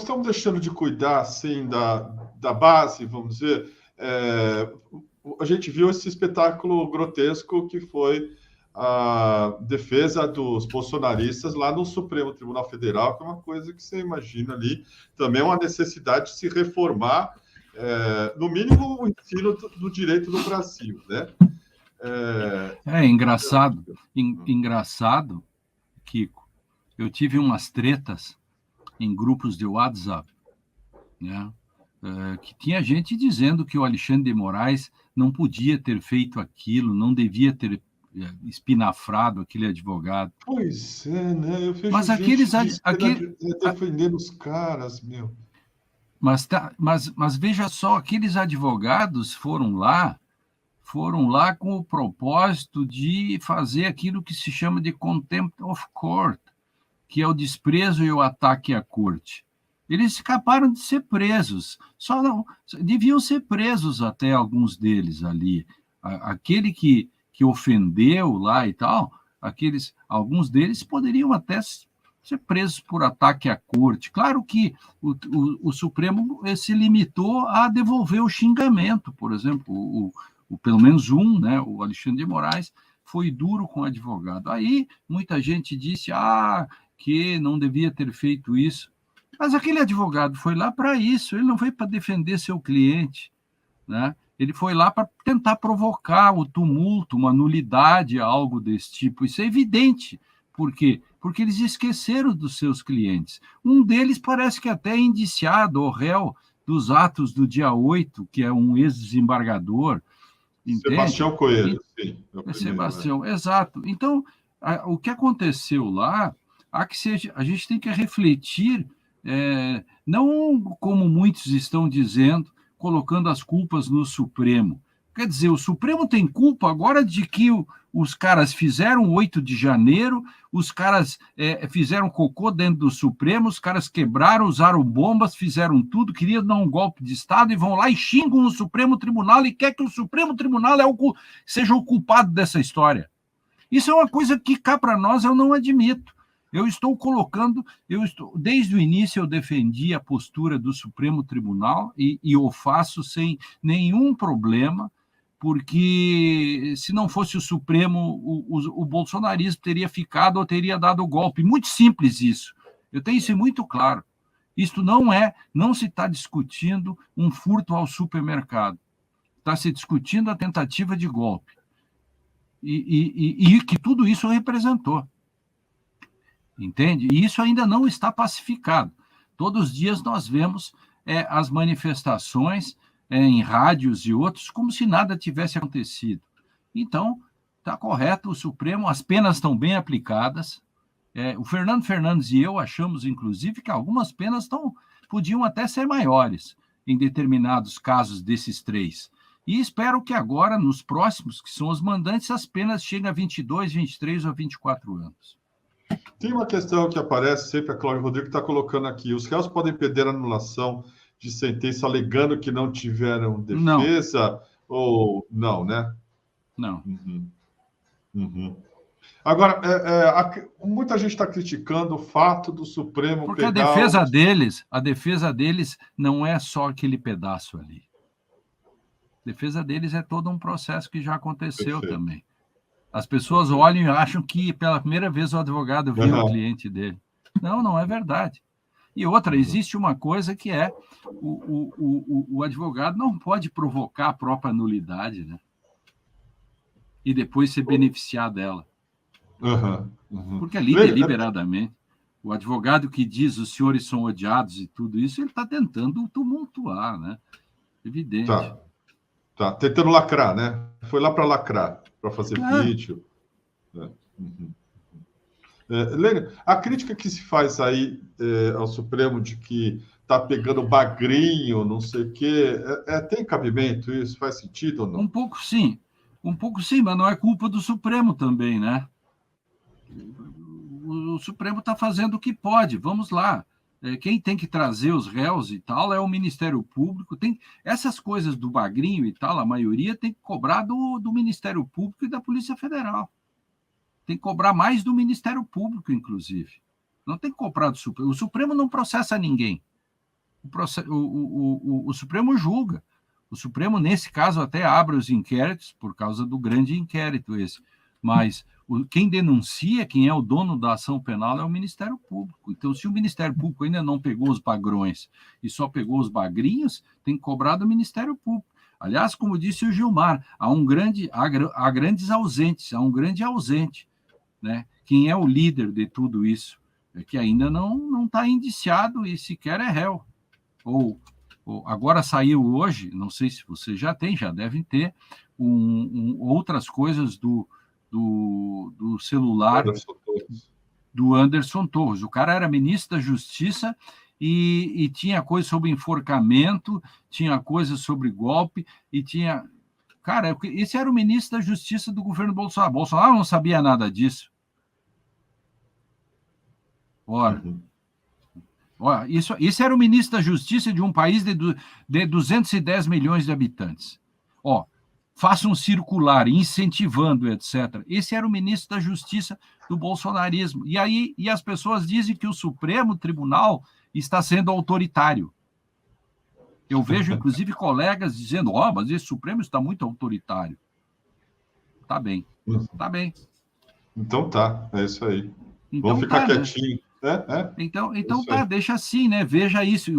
estamos deixando de cuidar, assim, da base, vamos dizer. A gente viu esse espetáculo grotesco que foi a defesa dos bolsonaristas lá no Supremo Tribunal Federal, que é uma coisa que você imagina ali, também é uma necessidade de se reformar, no mínimo, o ensino do direito do Brasil, né? Engraçado, Kiko. Eu tive umas tretas em grupos de WhatsApp, né? Que tinha gente dizendo que o Alexandre de Moraes não podia ter feito aquilo, não devia ter espinafrado aquele advogado. Pois é, né? Eu vejo Mas defendendo os caras, meu. Mas veja só, aqueles advogados foram lá com o propósito de fazer aquilo que se chama de contempt of court, que é o desprezo e o ataque à corte. Eles escaparam de ser presos, só não deviam ser presos até alguns deles ali. Aquele que ofendeu lá e tal, alguns deles poderiam até ser presos por ataque à corte. Claro que o Supremo se limitou a devolver o xingamento, por exemplo, pelo menos um, né, o Alexandre de Moraes, foi duro com o advogado. Aí muita gente disse que não devia ter feito isso. Mas aquele advogado foi lá para isso, ele não foi para defender seu cliente, né? Ele foi lá para tentar provocar o tumulto, uma nulidade, algo desse tipo. Isso é evidente. Por quê? Porque eles esqueceram dos seus clientes. Um deles parece que até é indiciado, ou réu, dos atos do dia 8, que é um ex-desembargador. Sebastião Coelho, sim. Sebastião, exato. Então, o que aconteceu lá, a gente tem que refletir, não como muitos estão dizendo, colocando as culpas no Supremo. Quer dizer, o Supremo tem culpa agora de que os caras fizeram 8 de janeiro, os caras fizeram cocô dentro do Supremo, os caras quebraram, usaram bombas, fizeram tudo, queriam dar um golpe de Estado e vão lá e xingam o Supremo Tribunal e quer que o Supremo Tribunal seja o culpado dessa história. Isso é uma coisa que cá para nós eu não admito. Desde o início eu defendi a postura do Supremo Tribunal e o faço sem nenhum problema, porque se não fosse o Supremo, o bolsonarismo teria ficado ou teria dado o golpe. Muito simples isso. Eu tenho isso muito claro. Isto não se está discutindo um furto ao supermercado. Está se discutindo a tentativa de golpe. E que tudo isso representou. Entende? E isso ainda não está pacificado. Todos os dias nós vemos as manifestações em rádios e outros como se nada tivesse acontecido. Então, está correto, o Supremo, as penas estão bem aplicadas. O Fernando Fernandes e eu achamos, inclusive, que algumas penas podiam até ser maiores em determinados casos desses 3. E espero que agora, nos próximos, que são os mandantes, as penas cheguem a 22, 23 ou 24 anos. Tem uma questão que aparece sempre, a Cláudia Rodrigues está colocando aqui. Os réus podem pedir anulação de sentença alegando que não tiveram defesa? Não. Ou não, né? Não. Uhum. Agora, muita gente está criticando o fato do Supremo porque pegar... a defesa deles não é só aquele pedaço ali. A defesa deles é todo um processo que já aconteceu também. As pessoas olham e acham que pela primeira vez o advogado viu o cliente dele. Não é verdade. E outra, existe uma coisa que é o advogado não pode provocar a própria nulidade, né? E depois se beneficiar dela. Porque ali, deliberadamente, o advogado que diz os senhores são odiados e tudo isso, ele está tentando tumultuar, né? Evidente. Tá, tentando lacrar, né? Foi lá para lacrar, para fazer vídeo. Lênin, a crítica que se faz aí ao Supremo de que está pegando bagrinho, não sei o quê, tem cabimento isso? Faz sentido ou não? Um pouco sim, mas não é culpa do Supremo também, né? O Supremo está fazendo o que pode, vamos lá. Quem tem que trazer os réus e tal é o Ministério Público. Essas coisas do bagrinho e tal, a maioria tem que cobrar do Ministério Público e da Polícia Federal. Tem que cobrar mais do Ministério Público, inclusive. Não tem que cobrar do Supremo. O Supremo não processa ninguém. o Supremo julga. O Supremo, nesse caso, até abre os inquéritos, por causa do grande inquérito esse. Mas quem denuncia, quem é o dono da ação penal, é o Ministério Público. Então, se o Ministério Público ainda não pegou os bagrões e só pegou os bagrinhos, tem que cobrar do Ministério Público. Aliás, como disse o Gilmar, há grandes ausentes, há um grande ausente, né? Quem é o líder de tudo isso? É que ainda não está indiciado e sequer é réu. Agora saiu hoje, não sei se você já devem ter, outras coisas do celular do Anderson Torres. O cara era ministro da Justiça e tinha coisa sobre enforcamento, tinha coisa sobre golpe, e tinha... Cara, esse era o ministro da Justiça do governo Bolsonaro. Bolsonaro não sabia nada disso. Ora, isso era o ministro da Justiça de um país de 210 milhões de habitantes. Faça um circular incentivando, etc. Esse era o ministro da Justiça do bolsonarismo. E as pessoas dizem que o Supremo Tribunal está sendo autoritário. Eu vejo, inclusive, colegas dizendo, mas esse Supremo está muito autoritário. Tá bem. Então tá, é isso aí. Vamos ficar quietinho. Então tá, deixa assim, né? Veja isso.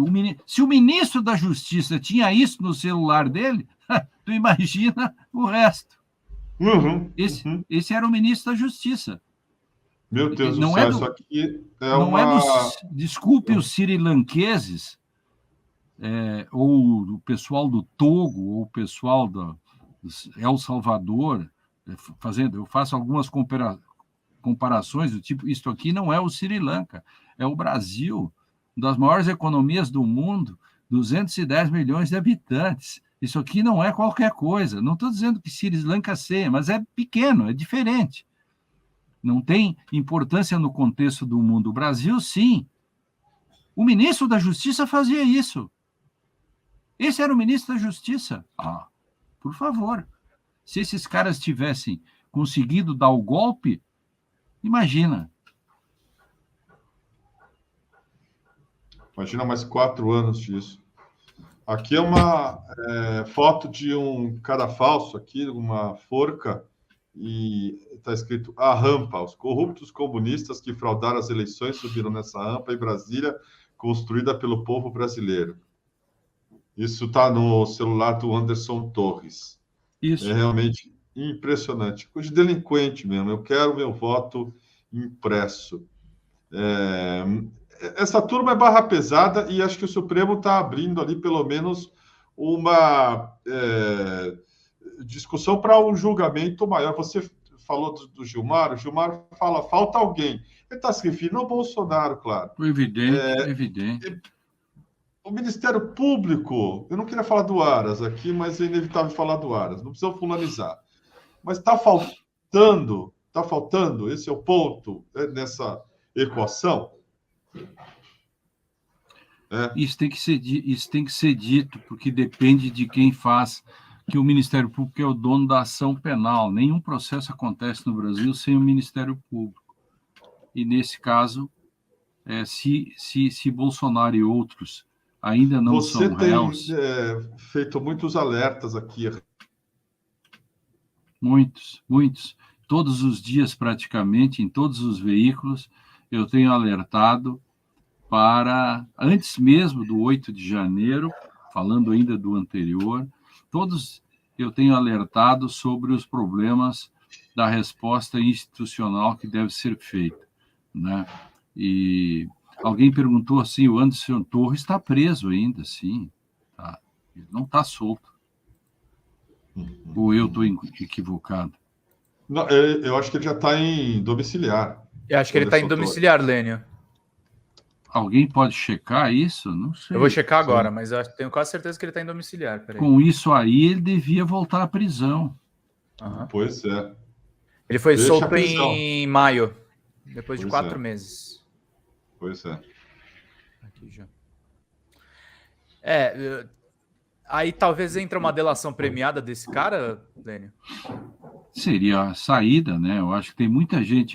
Se o ministro da Justiça tinha isso no celular dele, tu imagina o resto. Esse era o ministro da Justiça. Meu Deus do céu, isso aqui desculpe os sirilanqueses, ou o pessoal do Togo, ou o pessoal do El Salvador, eu faço algumas comparações do tipo, isto aqui não é o Sri Lanka, é o Brasil, uma das maiores economias do mundo, 210 milhões de habitantes. Isso aqui não é qualquer coisa. Não estou dizendo que Sri Lanka seja, mas é pequeno, é diferente. Não tem importância no contexto do mundo. O Brasil, sim. O ministro da Justiça fazia isso. Esse era o ministro da Justiça. Por favor. Se esses caras tivessem conseguido dar o golpe, imagina. Imagina mais 4 anos disso. Aqui é uma foto de um cara falso, aqui, uma forca, e está escrito a rampa. Os corruptos comunistas que fraudaram as eleições subiram nessa rampa em Brasília, construída pelo povo brasileiro. Isso está no celular do Anderson Torres. Isso. É realmente impressionante. Coisa de delinquente mesmo. Eu quero meu voto impresso. Essa turma é barra pesada e acho que o Supremo está abrindo ali pelo menos uma discussão para um julgamento maior. Você falou do Gilmar, o Gilmar fala, falta alguém. Ele está se referindo ao Bolsonaro, claro. Evidente. O Ministério Público, eu não queria falar do Aras aqui, mas é inevitável falar do Aras, não precisa fulanizar. Mas está faltando, esse é o ponto nessa equação. Isso tem que ser dito, porque depende de quem faz, que o Ministério Público é o dono da ação penal. Nenhum processo acontece no Brasil sem o Ministério Público. E, nesse caso, se Bolsonaro e outros ainda não são réus... Você tem feito muitos alertas aqui. Muitos. Todos os dias, praticamente, em todos os veículos, eu tenho alertado para, antes mesmo do 8 de janeiro, falando ainda do anterior, eu tenho alertado sobre os problemas da resposta institucional que deve ser feita, né? E alguém perguntou assim, o Anderson Torres está preso ainda, sim, tá? Ele não está solto. Ou eu estou equivocado? Não, eu acho que ele já está em domiciliar. Eu acho que ele está em domiciliar, Lênio. Alguém pode checar isso? Não sei. Eu vou checar agora, mas eu tenho quase certeza que ele está em domiciliar. Peraí. Com isso aí, ele devia voltar à prisão. Pois é. Ele foi solto em maio, depois de 4 meses. Pois é. Aqui já. Aí talvez entre uma delação premiada desse cara, Lênio? Seria a saída, né? Eu acho que tem muita gente aí